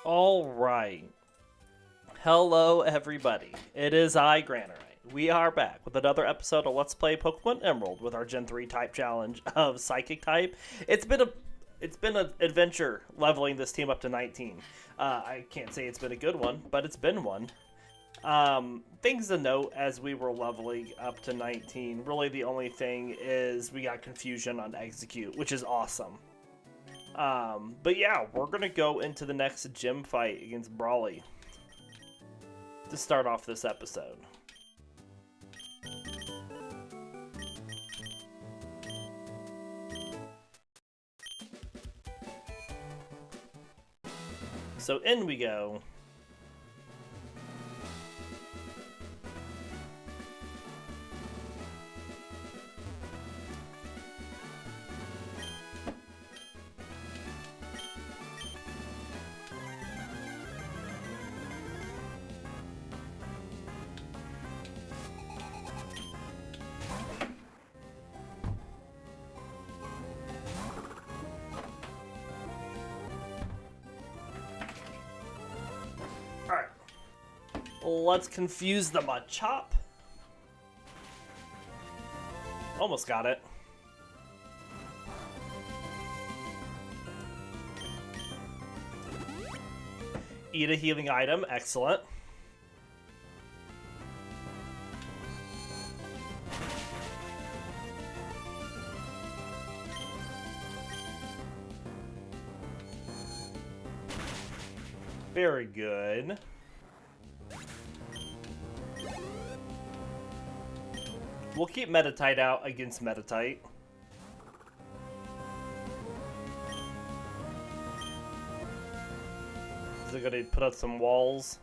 All right. Hello, everybody. It is I, Granorite. We are back with another episode of Let's Play Pokemon Emerald with our Gen 3 type challenge of Psychic type. It's been an adventure leveling this team up to 19. I can't say it's been a good one, but it's been one. Things to note as we were leveling up to 19, really the only thing is we got confusion on Exeggcute, which is awesome. But yeah, we're gonna go into the next gym fight against Brawly to start off this episode. So in we go. Alright. Let's confuse the Machop. Almost got it. Eat a healing item. Excellent. Very good. We'll keep Meditite out against Meditite. Is it gonna put up some walls?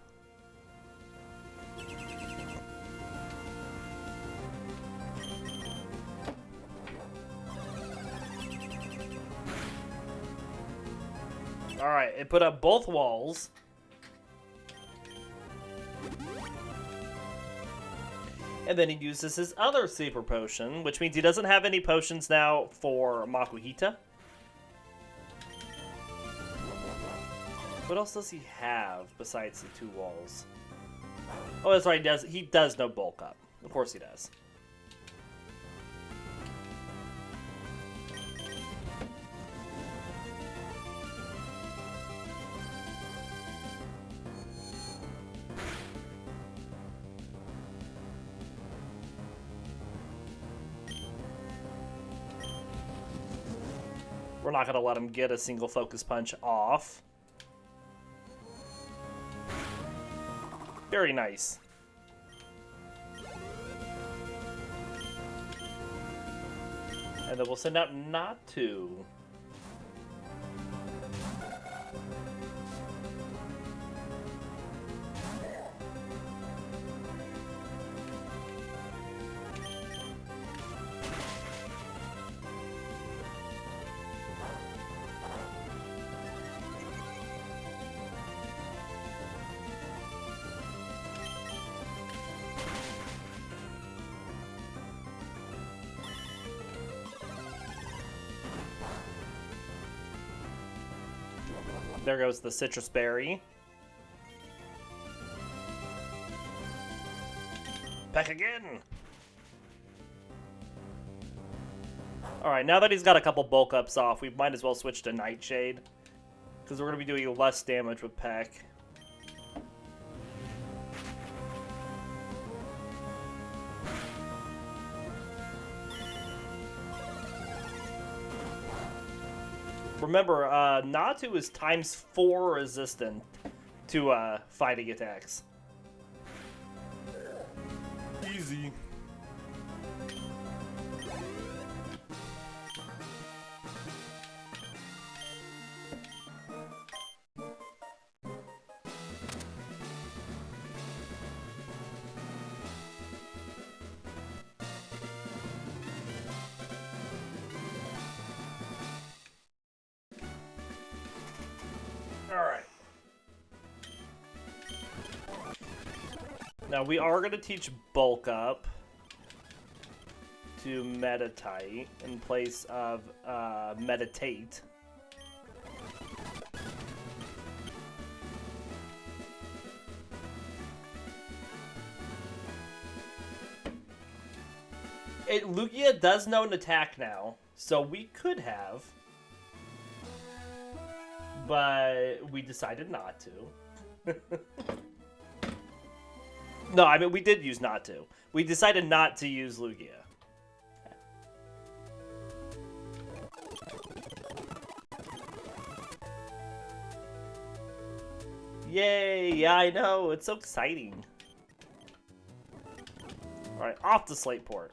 Alright, it put up both walls. And then he uses his other sleeper potion, which means he doesn't have any potions now for Makuhita. What else does he have besides the two walls? Oh, that's right, he does no bulk up. Of course he does. We're not going to let him get a single focus punch off. Very nice. And then we'll send out Natu. There goes the citrus berry. Back again! Alright, now that he's got a couple bulk ups off, we might as well switch to Nightshade. Because we're going to be doing less damage with Peck. Remember, Natu is ×4 resistant to fighting attacks. Easy. Alright. Now we are going to teach Bulk Up to Meditite in place of Meditate. Lugia does know an attack now, so we could have. But we decided not to. No, I mean, we did use not to. We decided not to use Lugia. Yay! Yeah, I know. It's so exciting. Alright, off to Slateport.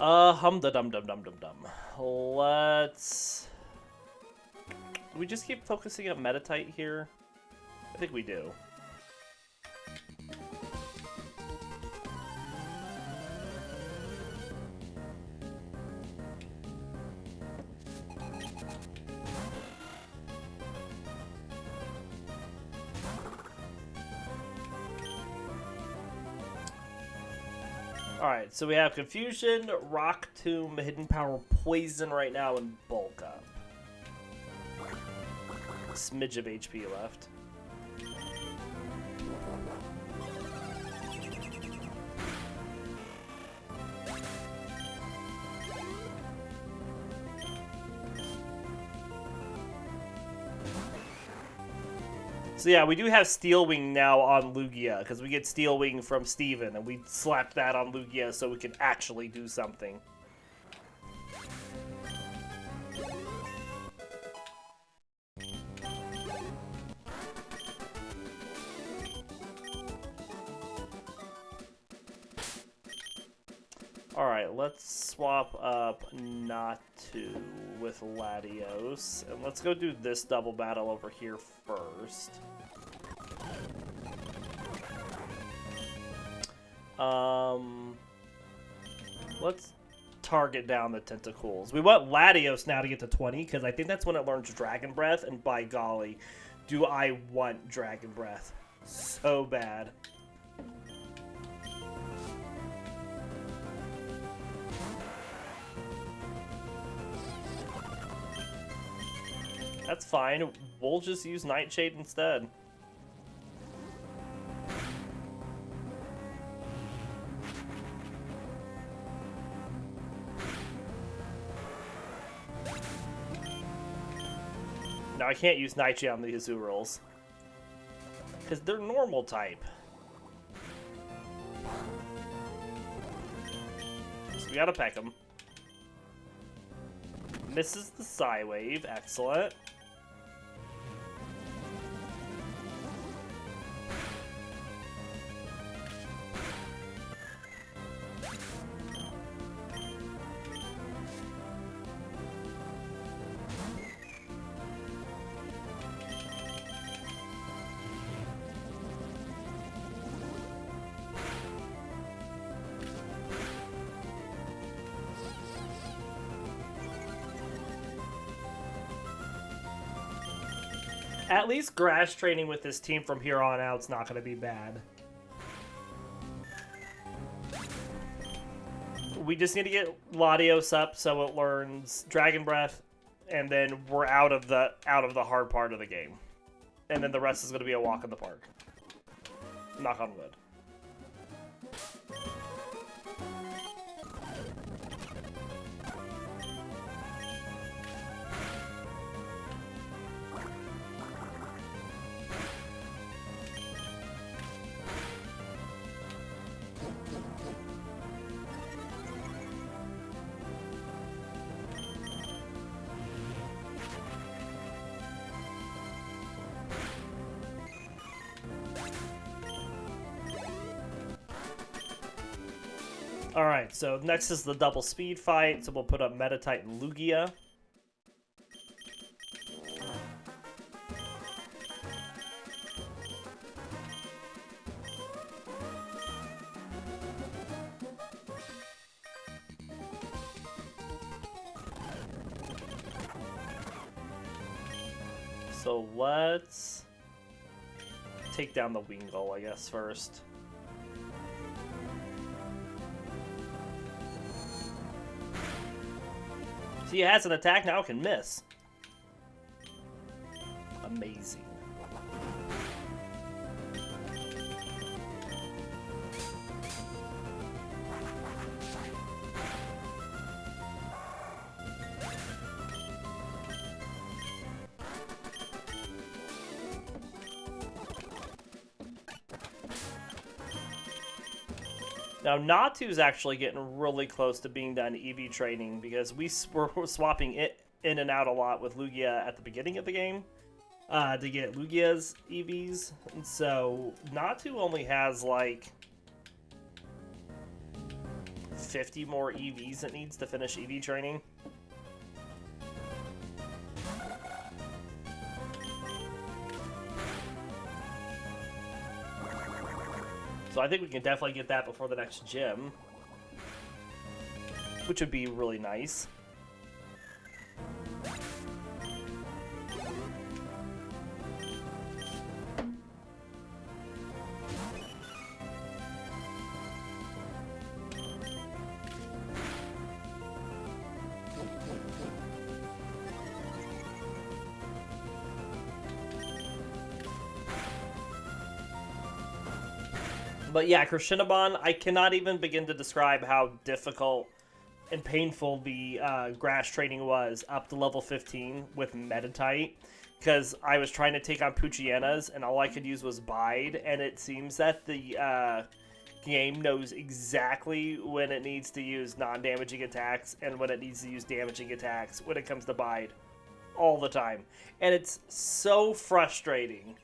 Hum-da-dum-dum-dum-dum-dum. Let's... Do we just keep focusing on Meditite here? I think we do. Alright, so we have Confusion, Rock Tomb, Hidden Power, Poison right now, and Bulk Up. A smidge of HP left. So yeah, we do have Steel Wing now on Lugia, because we get Steel Wing from Steven, and we slapped that on Lugia so we can actually do something. Alright, let's swap up Natu with Latios. And let's go do this double battle over here first. Let's target down the Tentacles. We want Latios now to get to 20, because I think that's when it learns Dragon Breath, and by golly, do I want Dragon Breath so bad. That's fine. We'll just use Nightshade instead. Now I can't use Nightshade on the Azurals, because they're normal type. So we gotta peck them. Misses the Psy-Wave. Excellent. At least grass training with this team from here on out is not going to be bad. We just need to get Latios up so it learns Dragon Breath, and then we're out of the hard part of the game. And then the rest is going to be a walk in the park. Knock on wood. Alright, so next is the double speed fight, so we'll put up Meditite and Lugia. So let's take down the Wingull, I guess, first. He has an attack now, can miss. Amazing. Now, Natu's actually getting really close to being done EV training because we're swapping it in and out a lot with Lugia at the beginning of the game to get Lugia's EVs. And so Natu only has like 50 more EVs it needs to finish EV training. So I think we can definitely get that before the next gym, which would be really nice. But yeah, Krishinabon, I cannot even begin to describe how difficult and painful the grass training was up to level 15 with Meditite. Because I was trying to take on Poochyenas, and all I could use was Bide, and it seems that the game knows exactly when it needs to use non-damaging attacks and when it needs to use damaging attacks when it comes to Bide. All the time. And it's so frustrating.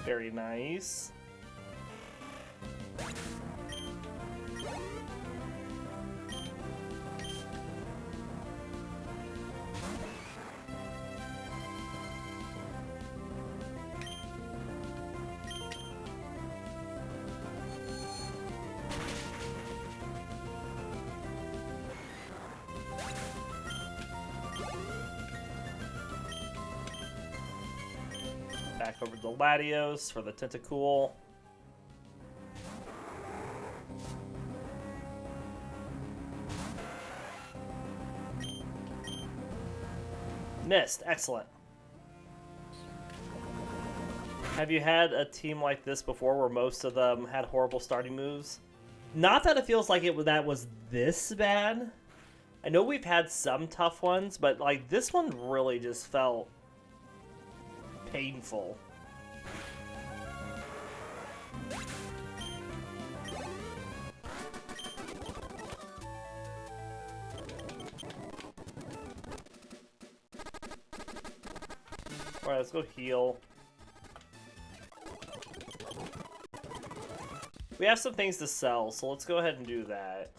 Very nice. Back over to Latios for the Tentacool. Missed. Excellent. Have you had a team like this before where most of them had horrible starting moves? Not that it feels like that was this bad. I know we've had some tough ones, but like this one really just felt painful. Alright, let's go heal. We have some things to sell, so let's go ahead and do that.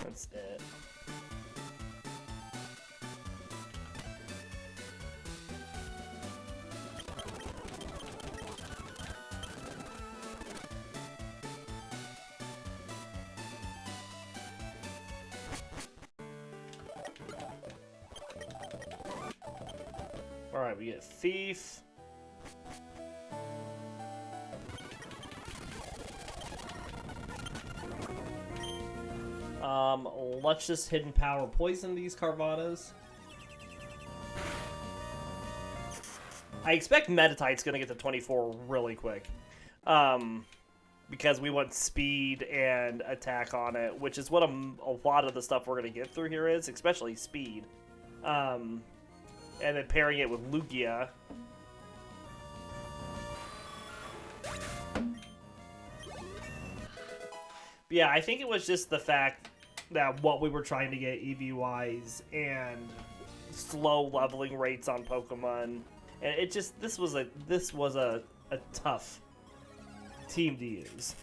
That's it. Alright, we get Thief. Let's just Hidden Power poison these Carvanas. I expect Meditite's gonna get to 24 really quick. Because we want speed and attack on it, which is what a lot of the stuff we're gonna get through here is, especially speed. And then pairing it with Lugia. But yeah, I think it was just the fact that what we were trying to get EV-wise and slow leveling rates on Pokemon. And it just, this was a tough team to use.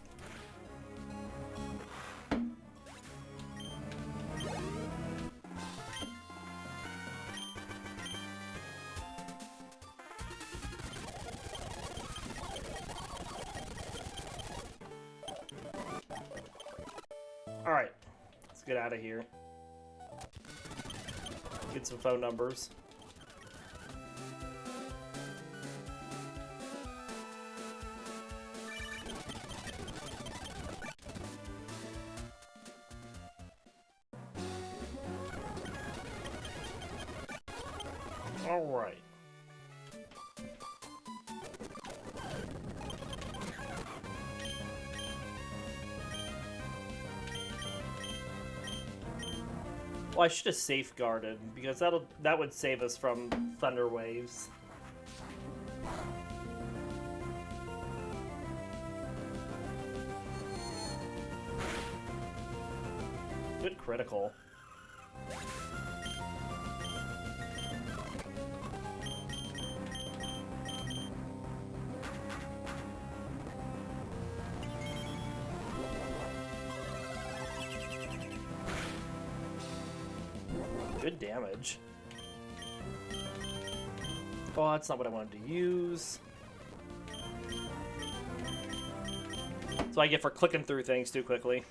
Alright, let's get out of here. Get some phone numbers. Alright. Well, I should have safeguarded, because that would save us from thunder waves. Good critical. Good damage. Oh, that's not what I wanted to use. That's what I get for clicking through things too quickly.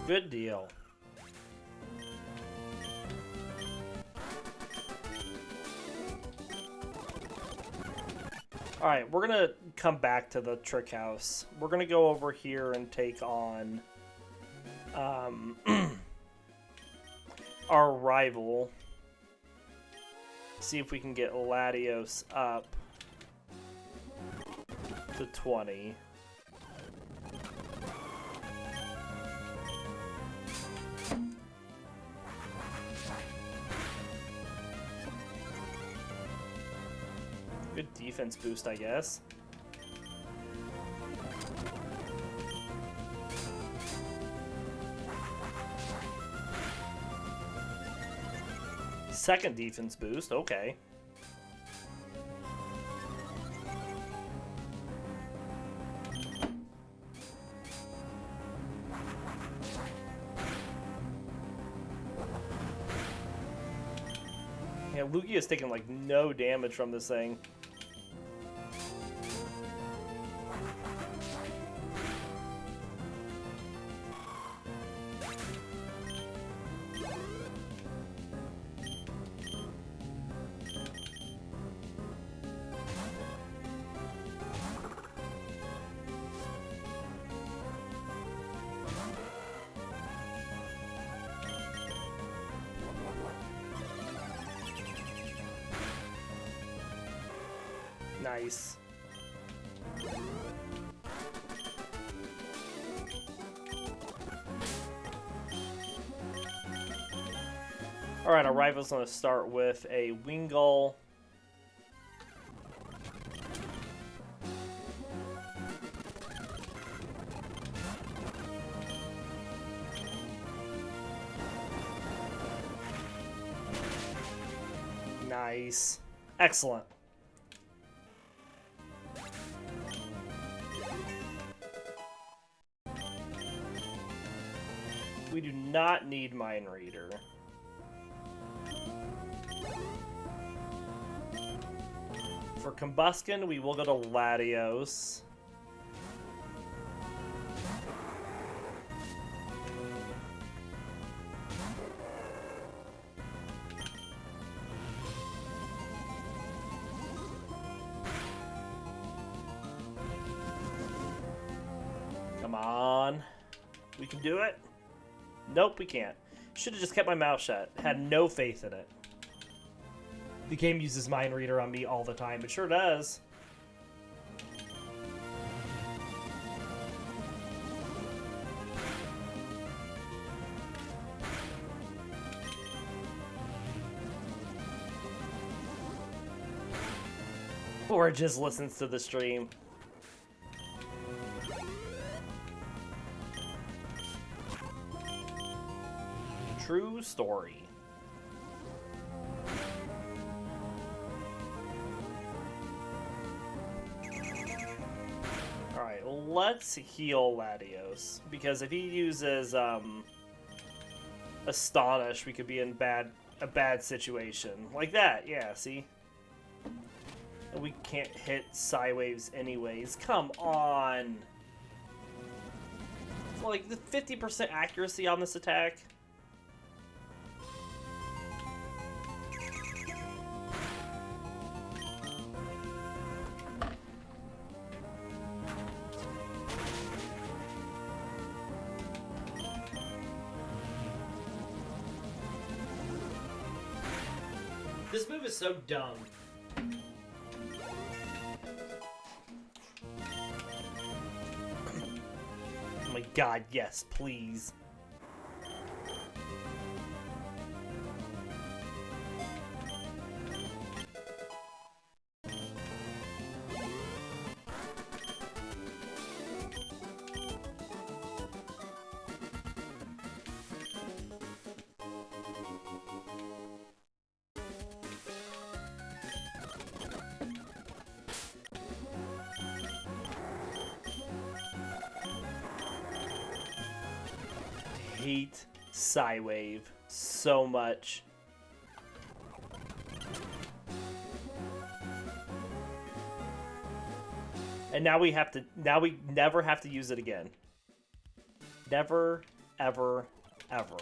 Good deal. Alright, we're gonna come back to the trick house. We're gonna go over here and take on our rival. See if we can get Latios up to 20. Good defense boost, I guess. Second defense boost, okay. Yeah, Lugia is taking like no damage from this thing. Nice. Alright, our rival's going to start with a Wingull. Nice. Excellent. We do not need Mind Reader. For Combustion, we will go to Latios. Come on. We can do it. Nope, we can't. Should have just kept my mouth shut. Had no faith in it. The game uses Mind Reader on me all the time. It sure does. Or just listens to the stream. True story. Alright, let's heal Latios. Because if he uses Astonish, we could be in a bad situation. Like that, yeah, see? And we can't hit Psywaves anyways. Come on! Like, the 50% accuracy on this attack. This move is so dumb. Oh my god, yes, please. Hate Psywave so much. And now we never have to use it again. Never, ever, ever.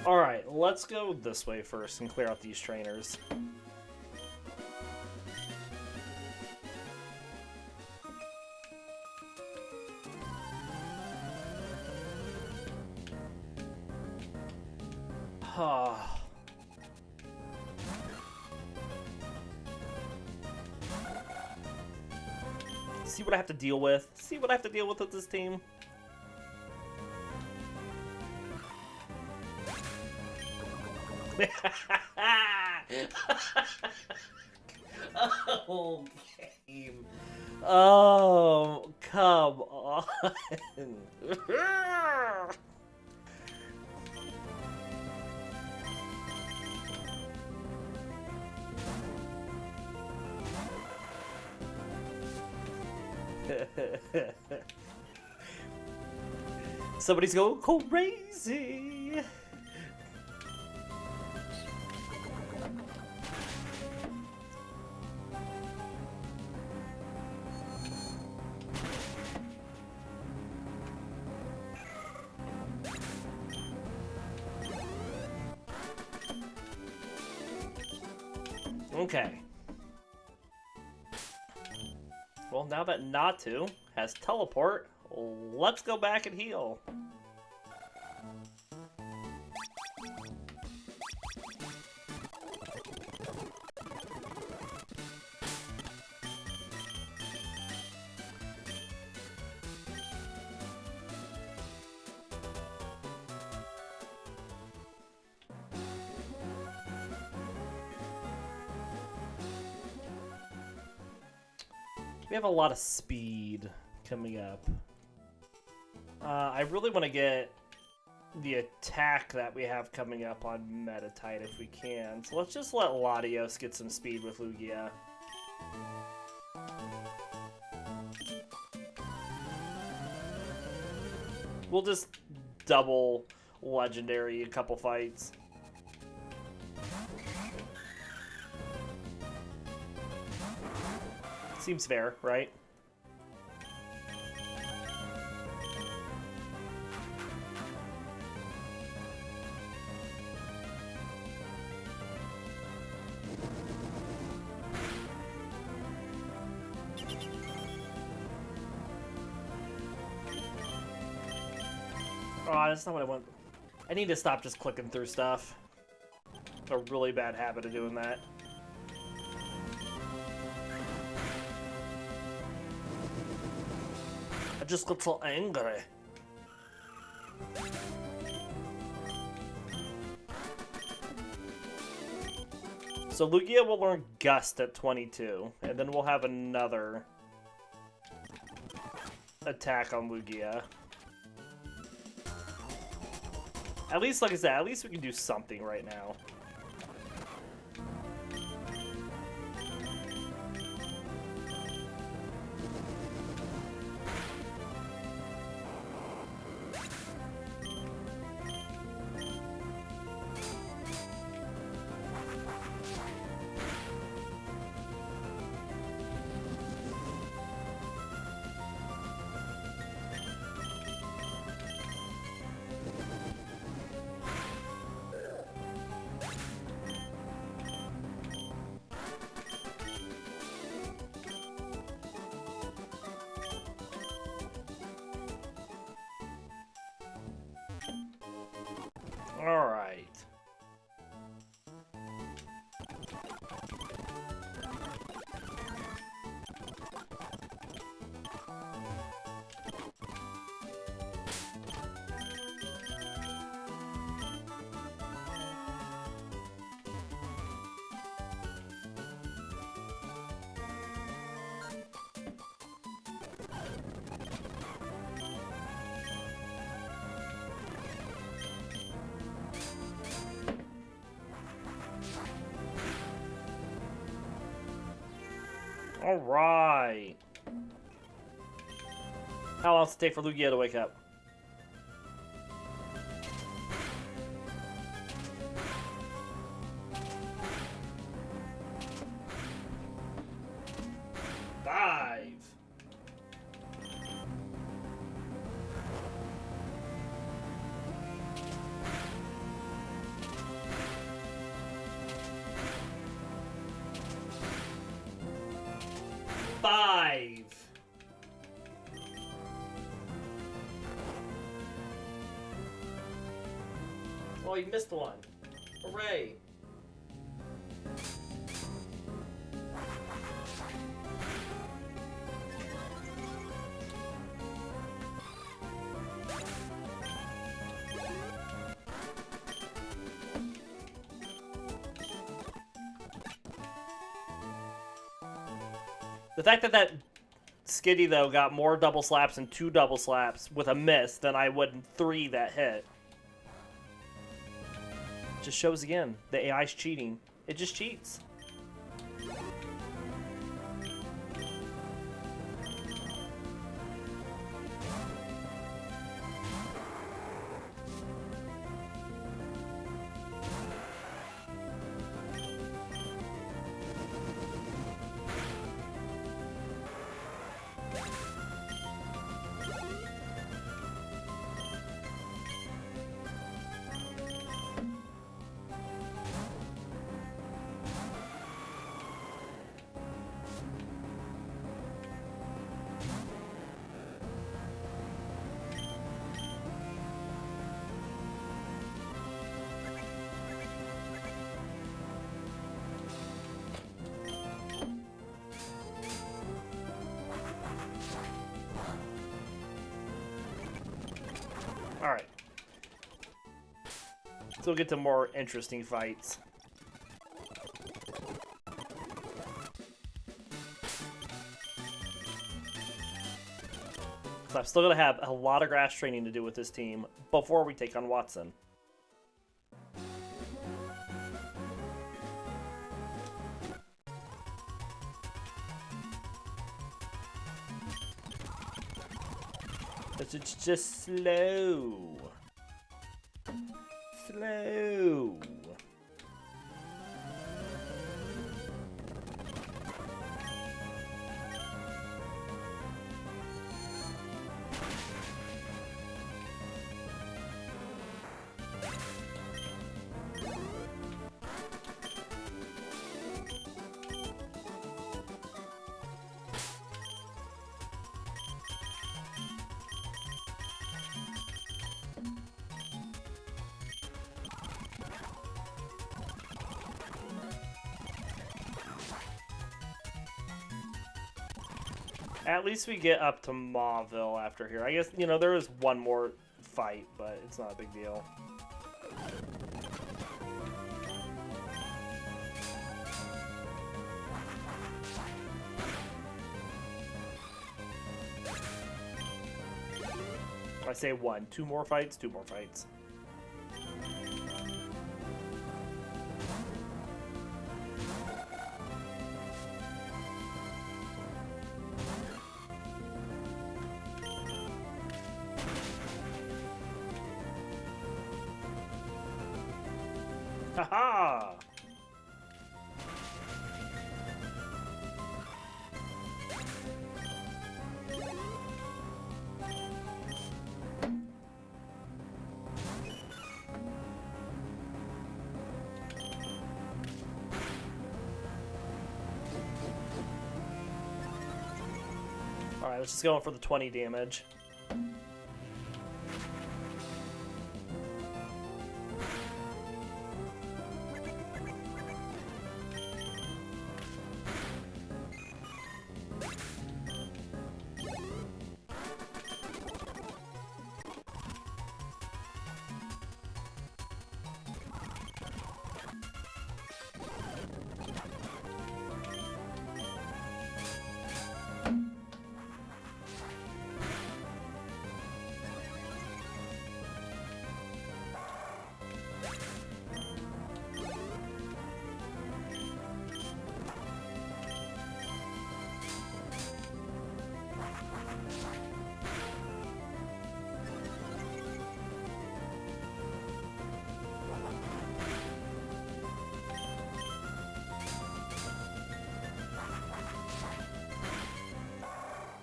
Alright, let's go this way first and clear out these trainers. See what I have to deal with? See what I have to deal with this team? Oh, game. Oh, come on. Somebody's going crazy. Okay. Well, now that Natu has teleport, let's go back and heal. We have a lot of speed coming up. I really want to get the attack that we have coming up on Meditite if we can. So let's just let Latios get some speed with Lugia. We'll just double legendary a couple fights. Seems fair, right? Oh, that's not what I want. I need to stop just clicking through stuff. A really bad habit of doing that. just got so angry. So Lugia will learn Gust at 22, and then we'll have another attack on Lugia. At least, like I said, at least we can do something right now. Alright. Alright. How long does it take for Lugia to wake up? Five. Five. Oh, you missed one. Hooray. The fact that that Skitty, though, got more double slaps and 2 double slaps with a miss than I would in 3 that hit. Just shows again, the AI's cheating. It just cheats. Alright. So we'll get to more interesting fights. So I'm still going to have a lot of grass training to do with this team before we take on Watson. But it's just slow. Slow. At least we get up to Mauville after here. I guess, you know, there is one more fight, but it's not a big deal. I say one. Two more fights, two more fights. Haha! Alright, let's just go in for the 20 damage.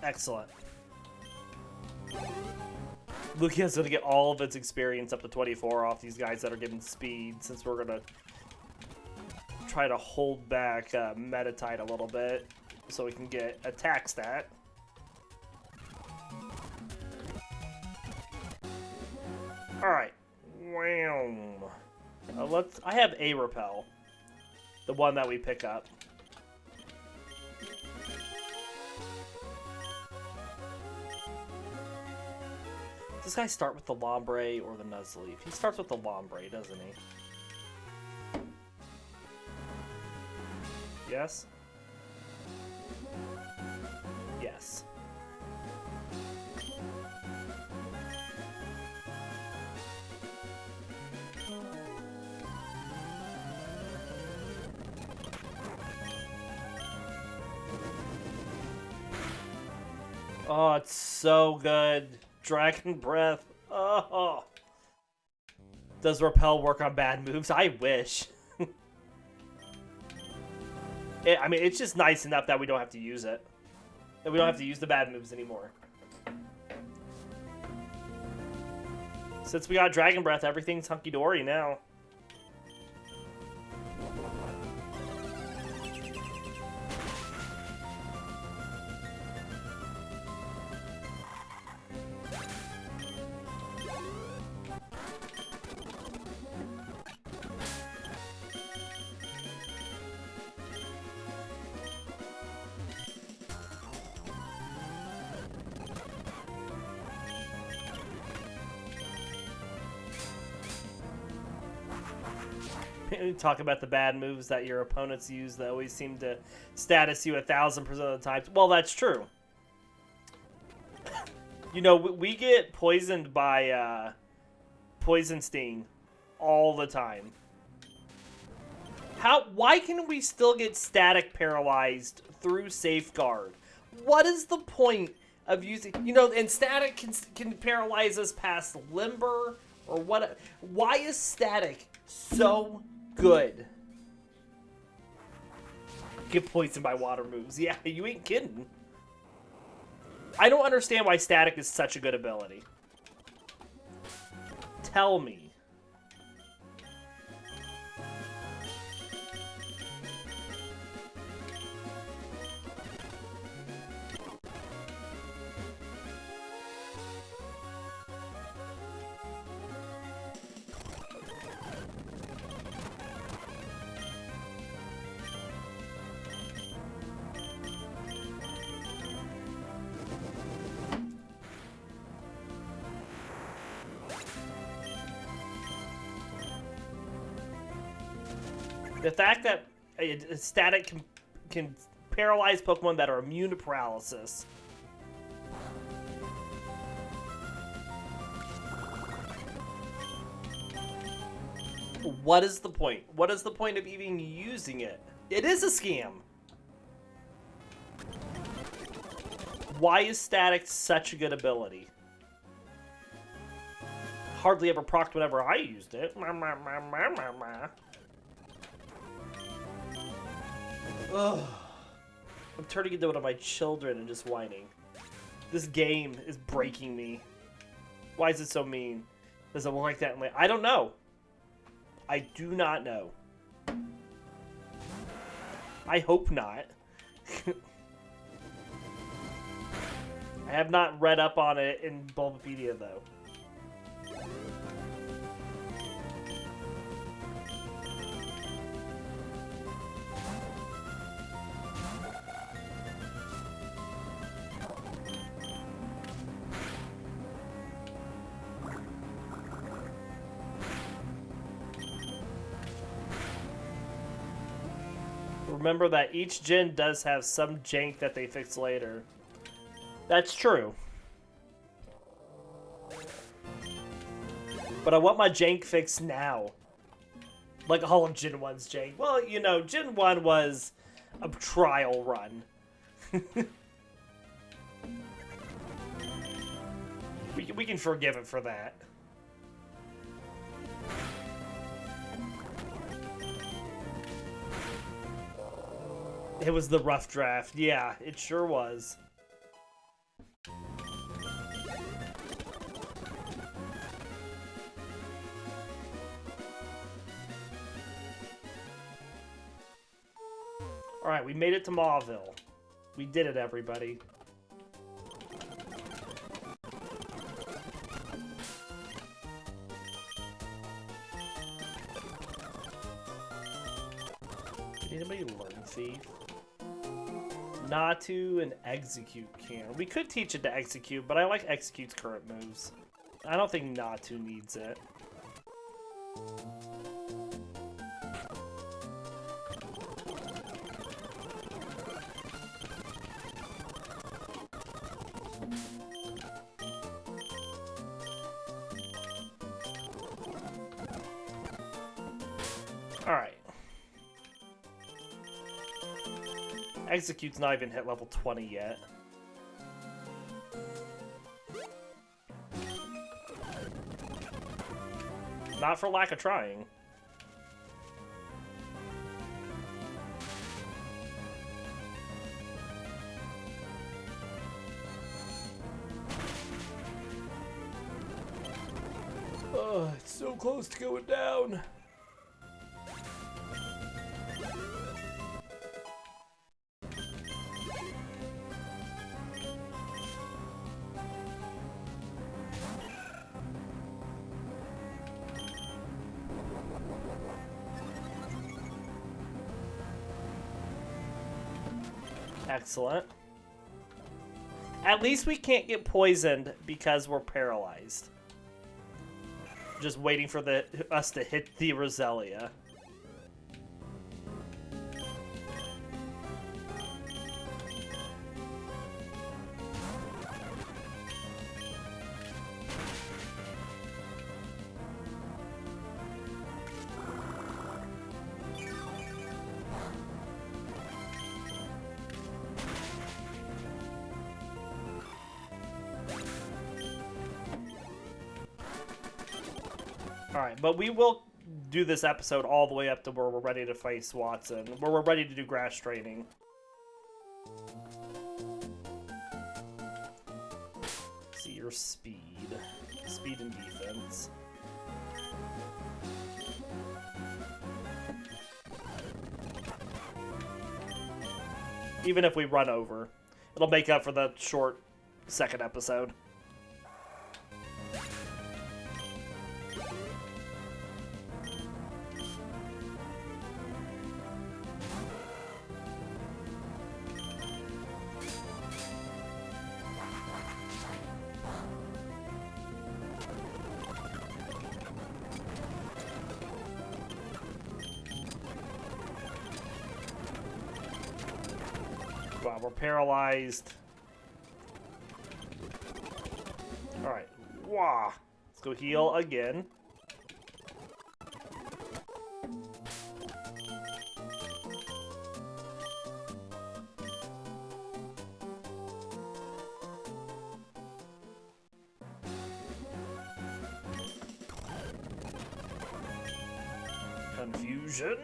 Excellent. Lugia's gonna get all of its experience up to 24 off these guys that are getting speed, since we're gonna try to hold back Meditite a little bit so we can get attack stat. Alright. Wow. I have a repel. The one that we pick up. Does this guy start with the Lombre or the Nuzleaf? He starts with the Lombre, doesn't he? Yes? Yes. Oh, it's so good. Dragon Breath. Oh. Does Repel work on bad moves? I wish. I mean, it's just nice enough that we don't have to use it. That we don't have to use the bad moves anymore. Since we got Dragon Breath, everything's hunky-dory now. Talk about the bad moves that your opponents use that always seem to status you 1,000% of the time. Well, that's true. You know, we get poisoned by Poison Sting all the time. Why can we still get static paralyzed through Safeguard? What is the point of using, you know, and static can paralyze us past Limber or what? Why is static so good? Get poisoned by water moves. Yeah, you ain't kidding. I don't understand why static is such a good ability. Tell me. The fact that static can paralyze Pokemon that are immune to paralysis. What is the point? What is the point of even using it? It is a scam. Why is static such a good ability? Hardly ever procced whenever I used it. Ugh. I'm turning into one of my children and just whining. This game is breaking me. Why is it so mean? Does it look like that? I don't know. I do not know. I hope not. I have not read up on it in Bulbapedia, though. Remember that each gen does have some jank that they fix later. That's true. But I want my jank fixed now. Like all of Gen 1's jank. Well, you know, Gen 1 was a trial run. we can forgive it for that. It was the rough draft. Yeah, it sure was. Alright, we made it to Mauville. We did it, everybody. Did anybody learn Thief? Natu and Exeggcute can. We could teach it to Exeggcute, but I like Execcute's current moves. I don't think Natu needs it. Alright. Execcute's not even hit level 20 yet. Not for lack of trying. Oh, it's so close to going down. Excellent. At least we can't get poisoned because we're paralyzed. Just waiting for us to hit the Roselia. Alright, but we will do this episode all the way up to where we're ready to face Watson, where we're ready to do grass training. See your speed. Speed and defense. Even if we run over, it'll make up for the short second episode. Wow, we're paralyzed. Alright. Wow. Let's go heal again. Confusion.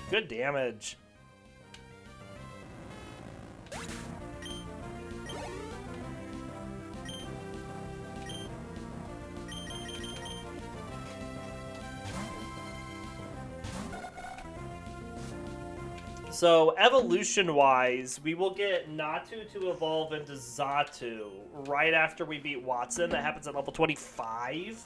Good damage. So, evolution-wise, we will get Natu to evolve into Xatu right after we beat Watson. That happens at level 25.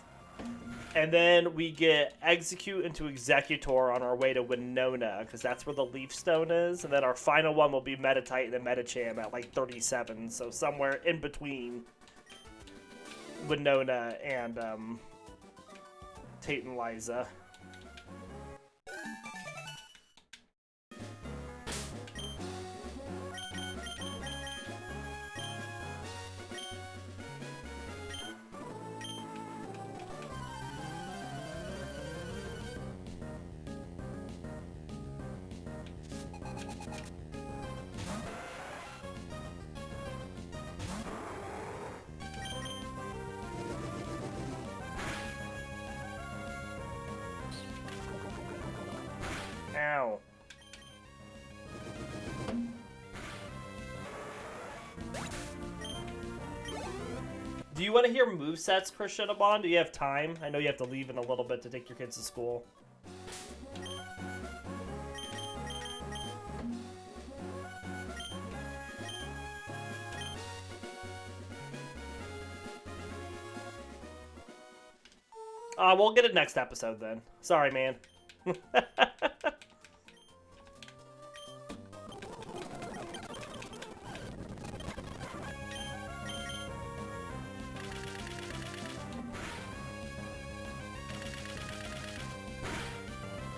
And then we get Exeggcute into Exeggutor on our way to Winona, because that's where the Leaf Stone is. And then our final one will be Meditite and then Medicham at like 37. So somewhere in between Winona and Tate and Liza. Ow. Do you want to hear movesets, Christian Abon? Do you have time? I know you have to leave in a little bit to take your kids to school. We'll get it next episode then. Sorry, man.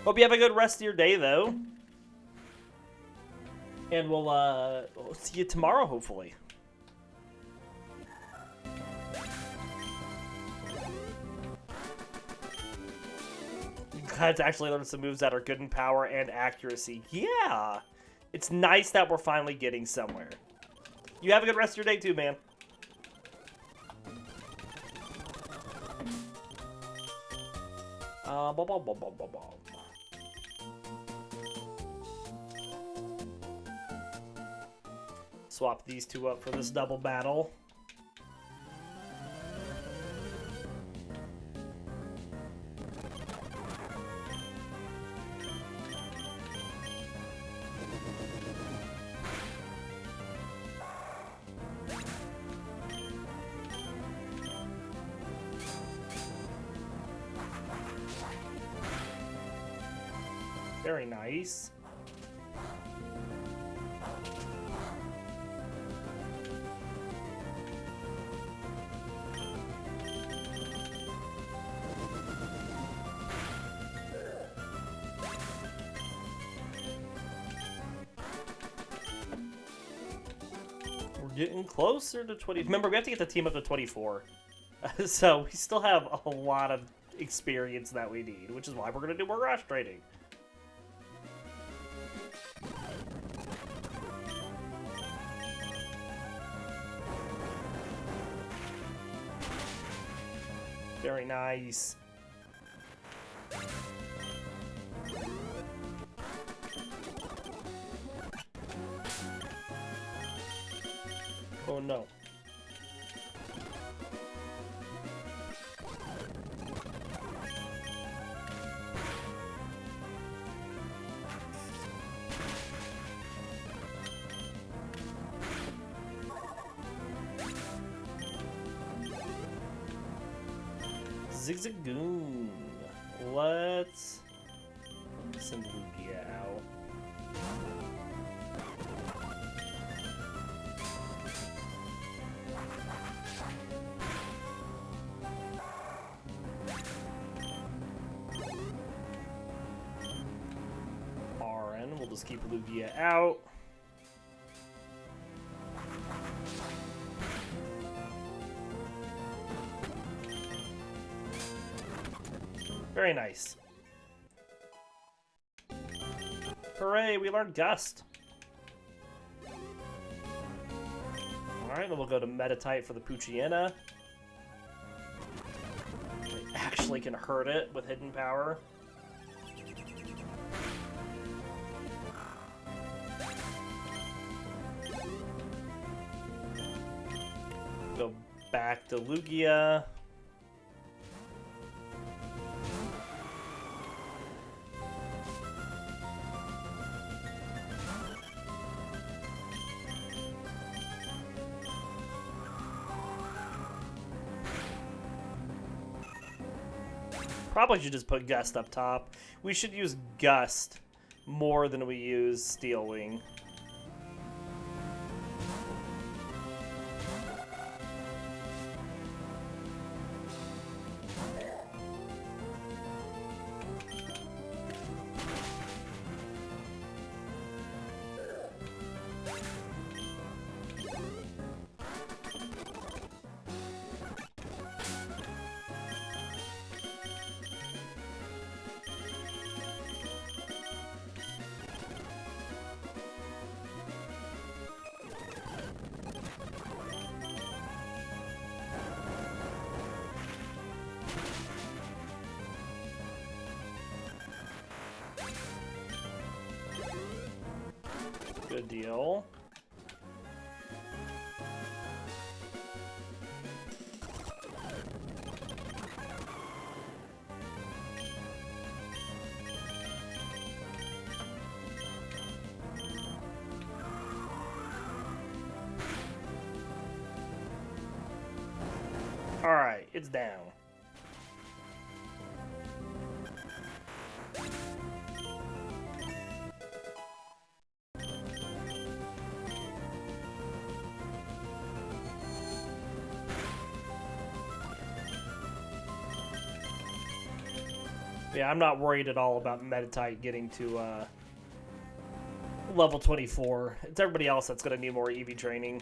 Hope you have a good rest of your day, though. And we'll see you tomorrow, hopefully. Glad to actually learn some moves that are good in power and accuracy. Yeah! It's nice that we're finally getting somewhere. You have a good rest of your day, too, man. Swap these two up for this double battle. Very nice. We're getting closer to 20. Remember, we have to get the team up to 24. So we still have a lot of experience that we need, which is why we're going to do more rush trading. Very nice. Oh no. Exeggoon. Let's send Lugia out. We'll just keep Lugia out. Very nice. Hooray, we learned Gust. Alright, then we'll go to Meditite for the Poochyena. It actually can hurt it with hidden power. Go back to Lugia. Probably should just put Gust up top. We should use Gust more than we use Steel Wing. Good deal. All right, it's down. Yeah, I'm not worried at all about Meditite getting to level 24. It's everybody else that's going to need more EV training.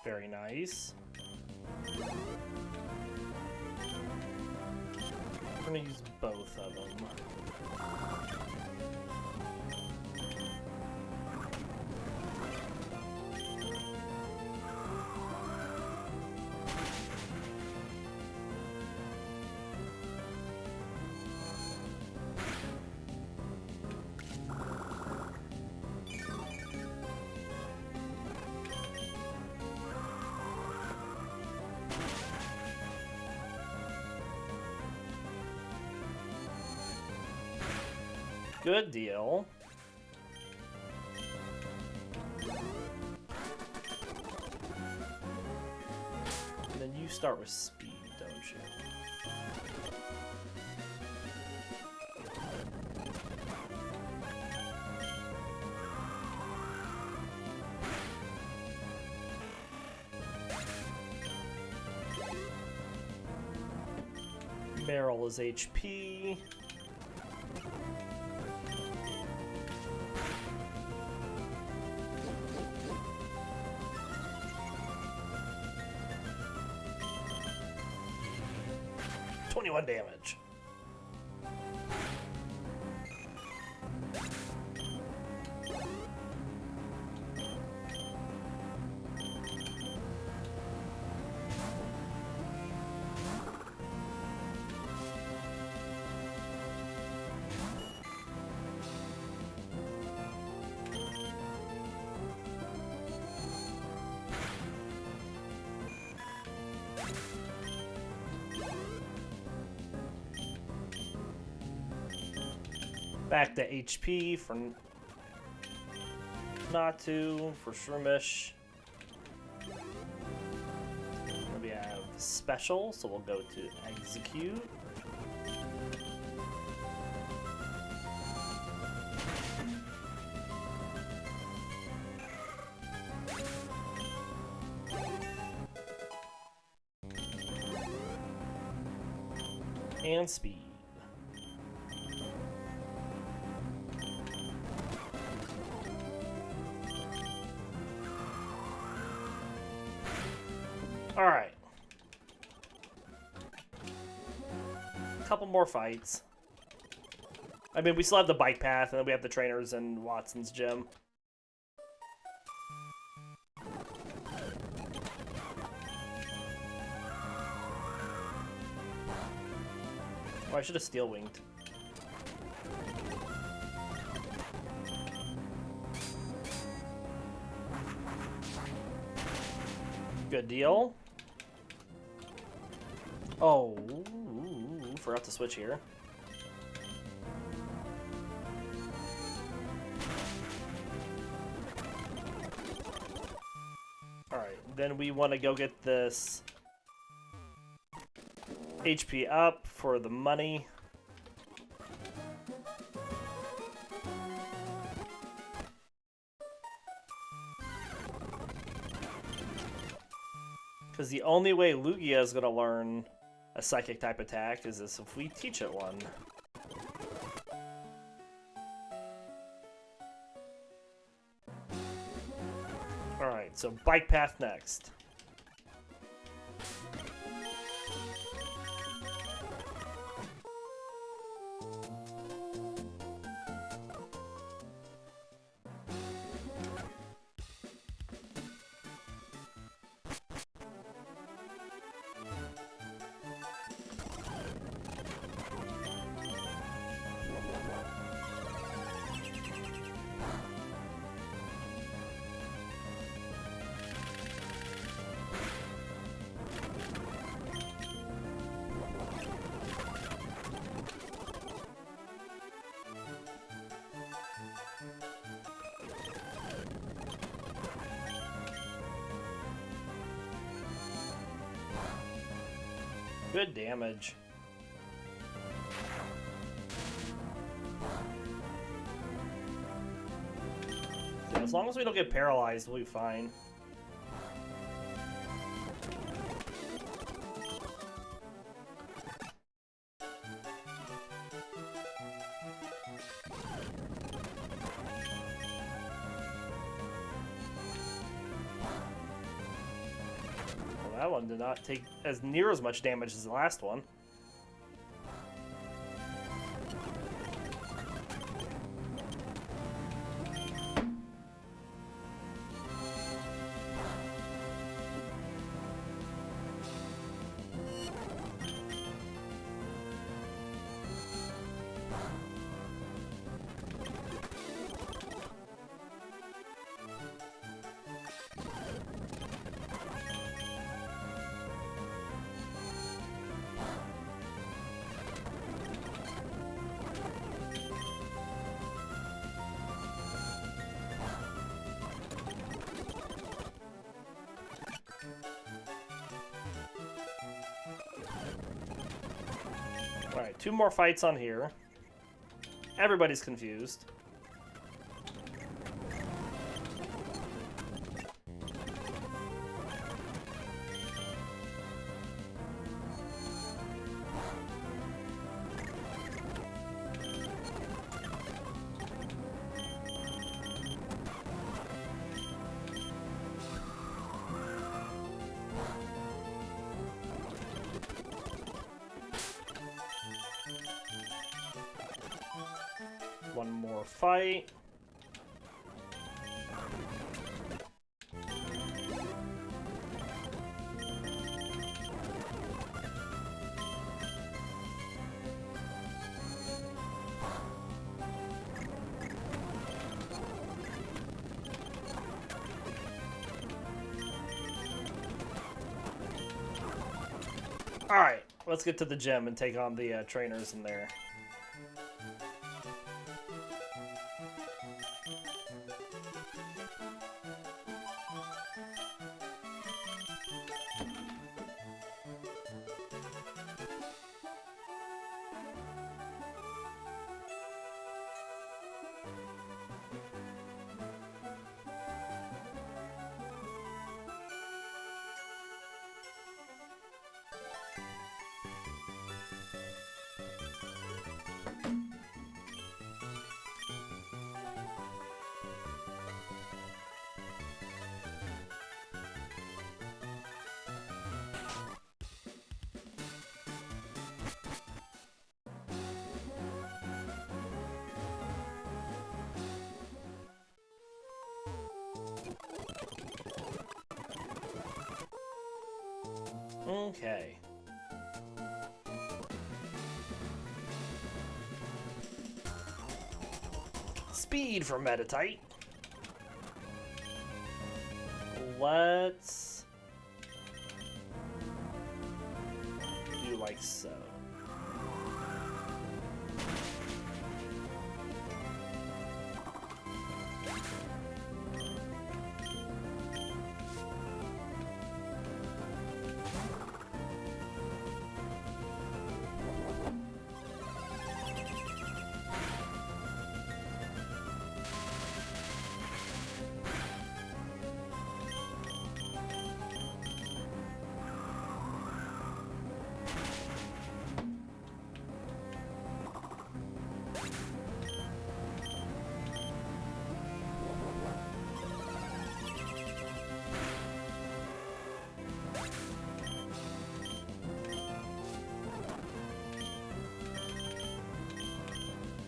Very nice. We're gonna use both of them. Good deal. And then you start with speed, don't you? Meryl is HP. .21 damage. Back to HP for Natu, for Shroomish. Then we have Special, so we'll go to Exeggcute. And Speed. All right. A couple more fights. I mean, we still have the bike path, and then we have the trainers in Watson's gym. Oh, I should have steel winged. Good deal. Oh, forgot to switch here. Alright, then we want to go get this HP up for the money. Because the only way Lugia is going to learn a psychic type attack is this if we teach it one. Alright, so bike path next. Good damage. So as long as we don't get paralyzed, we'll be fine. That one did not take as near as much damage as the last one. Alright, 2 more fights on here. Everybody's confused. One more fight. Alright, let's get to the gym and take on the trainers in there. Okay. Speed for Meditite. Let's do like so.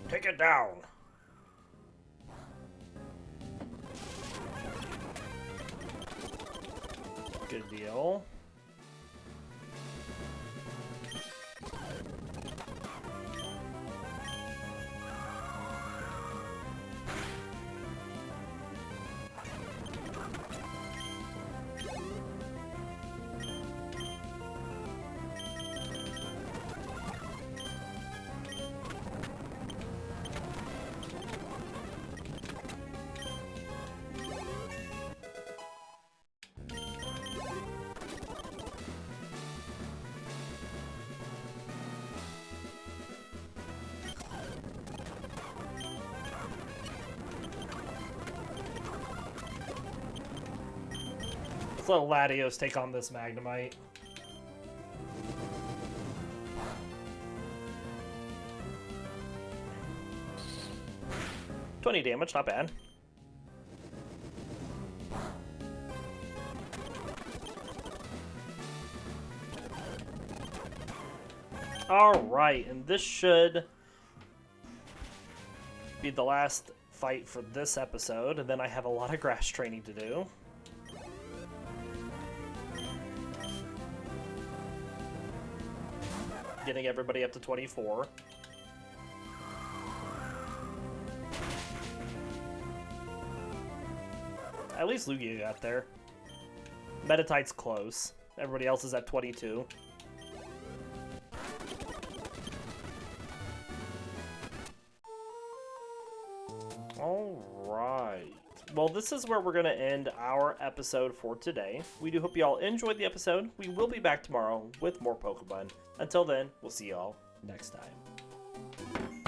Take it down. Good deal. Let's let Latios take on this Magnemite. $20 damage, not bad. Alright, and this should be the last fight for this episode, and then I have a lot of grass training to do. Getting everybody up to 24. At least Lugia got there. Meditite's close. Everybody else is at 22. Alright. Well, this is where we're going to end our episode for today. We do hope you all enjoyed the episode. We will be back tomorrow with more Pokemon. Until then, we'll see y'all next time.